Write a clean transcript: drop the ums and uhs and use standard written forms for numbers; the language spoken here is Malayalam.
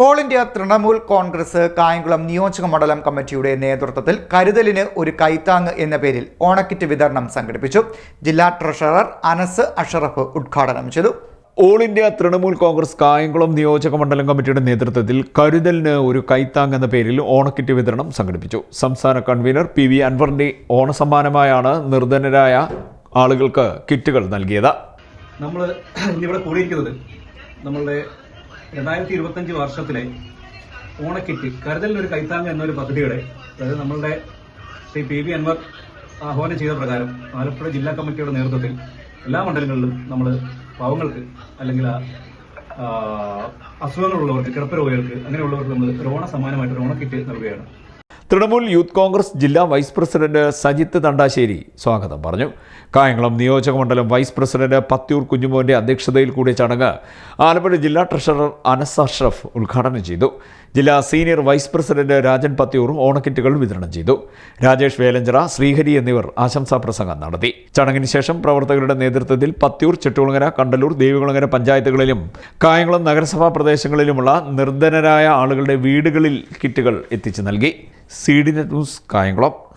ഓൾ ഇന്ത്യ തൃണമൂൽ കോൺഗ്രസ് കായംകുളം നിയോജക മണ്ഡലം കമ്മിറ്റിയുടെ നേതൃത്വത്തിൽ കരുതലിന് ഒരു കൈത്താങ് എന്ന പേരിൽ ഓണക്കിറ്റ് വിതരണം സംഘടിപ്പിച്ചു. ജില്ലാ ട്രഷറർ അനസ് അഷറഫ് ഉദ്ഘാടനം ചെയ്തു. ഓൾ ഇന്ത്യ തൃണമൂൽ കോൺഗ്രസ് കായംകുളം നിയോജക മണ്ഡലം കമ്മിറ്റിയുടെ നേതൃത്വത്തിൽ കരുതലിന് ഒരു കൈത്താങ് എന്ന പേരിൽ ഓണക്കിറ്റ് വിതരണം സംഘടിപ്പിച്ചു. സംസ്ഥാന കൺവീനർ PV അൻവറിന്റെ ഓണസമ്മാനമായാണ് നിർധനരായ ആളുകൾക്ക് കിറ്റുകൾ നൽകിയത്. നമ്മൾ ഇന്നിവിടെ കൂടിയിരിക്കുന്നത് നമ്മളുടെ 2025 വർഷത്തിലെ ഓണക്കിറ്റ് കരുതലിനൊരു കൈത്താങ് എന്നൊരു പദ്ധതിയുടെ, അതായത് നമ്മളുടെ ശ്രീ PV അൻവർ ആഹ്വാനം ചെയ്ത പ്രകാരം ആലപ്പുഴ ജില്ലാ കമ്മിറ്റിയുടെ നേതൃത്വത്തിൽ എല്ലാ മണ്ഡലങ്ങളിലും നമ്മൾ പാവങ്ങൾക്ക് അല്ലെങ്കിൽ അസുഖങ്ങളുള്ളവർക്ക്, കിടപ്പ് രോഗികൾക്ക്, അങ്ങനെയുള്ളവർക്ക് നമ്മൾ ഒരു ഓണ സമ്മാനമായിട്ട് ഒരു ഓണക്കിറ്റ് നൽകുകയാണ്. തൃണമൂൽ യൂത്ത് കോൺഗ്രസ് ജില്ലാ വൈസ് പ്രസിഡന്റ് സജിത്ത് തണ്ടാശ്ശേരി സ്വാഗതം പറഞ്ഞു. കായംകുളം നിയോജക മണ്ഡലം വൈസ് പ്രസിഡന്റ് പത്യൂർ കുഞ്ഞുമോന്റെ അധ്യക്ഷതയിൽ കൂടിയ ചടങ്ങ് ആലപ്പുഴ ജില്ലാ ട്രഷറർ അനസ് അഷ്റഫ് ഉദ്ഘാടനം ചെയ്തു. ജില്ലാ സീനിയർ വൈസ് പ്രസിഡന്റ് രാജൻ പത്യൂർ ഓണക്കിറ്റുകൾ വിതരണം ചെയ്തു. രാജേഷ് വേലഞ്ചിറ, ശ്രീഹരി എന്നിവർ ആശംസാ പ്രസംഗം നടത്തി. ചടങ്ങിന് ശേഷം പ്രവർത്തകരുടെ നേതൃത്വത്തിൽ പത്യൂർ, ചെട്ടുകുളങ്ങര, കണ്ടലൂർ, ദേവികുളങ്ങര പഞ്ചായത്തുകളിലും കായംകുളം നഗരസഭാ പ്രദേശങ്ങളിലുമുള്ള നിർധനരായ ആളുകളുടെ വീടുകളിൽ കിറ്റുകൾ എത്തിച്ചു നൽകി. CDNet news Kayamkulam.